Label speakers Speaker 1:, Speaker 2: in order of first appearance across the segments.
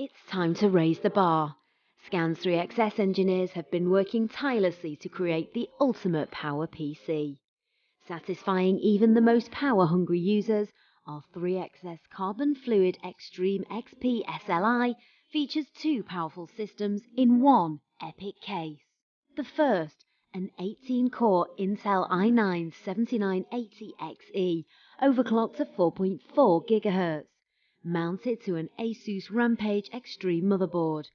Speaker 1: It's time to raise the bar. Scan's 3XS engineers have been working tirelessly to create the ultimate power PC. Satisfying even the most power-hungry users, our 3XS Carbon Fluid Extreme XP SLI features two powerful systems in one epic case. The first, an 18-core Intel i9 7980XE overclocked to 4.4 GHz, mounted to an Asus Rampage Extreme motherboard,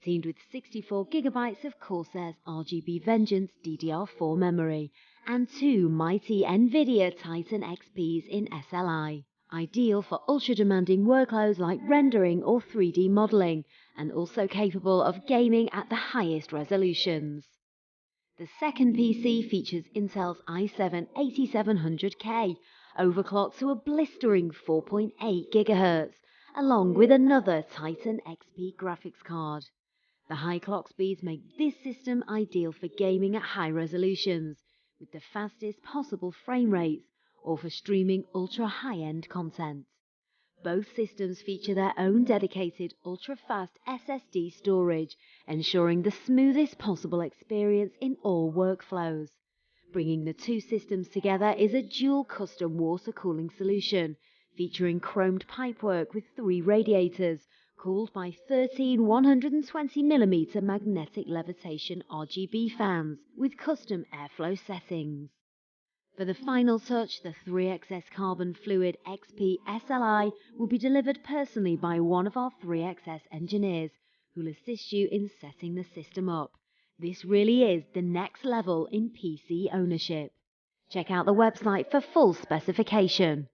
Speaker 1: teamed with 64 GB of Corsair's RGB Vengeance DDR4 memory, and two mighty Nvidia TITAN Xps in SLI, ideal for ultra-demanding workloads like rendering or 3D modeling, and also capable of gaming at the highest resolutions. The second PC features Intel's i7-8700K, overclocked to a blistering 4.8 GHz, along with another Titan XP graphics card. The high clock speeds make this system ideal for gaming at high resolutions, with the fastest possible frame rates, or for streaming ultra-high-end content. Both systems feature their own dedicated ultra-fast SSD storage, ensuring the smoothest possible experience in all workflows. Bringing the two systems together is a dual custom water cooling solution, featuring chromed pipework with 3 radiators, cooled by 13 120mm magnetic levitation RGB fans with custom airflow settings. For the final touch, the 3XS Carbon Fluid XP SLI will be delivered personally by one of our 3XS engineers, who will assist you in setting the system up. This really is the next level in PC ownership. Check out the website for full specification.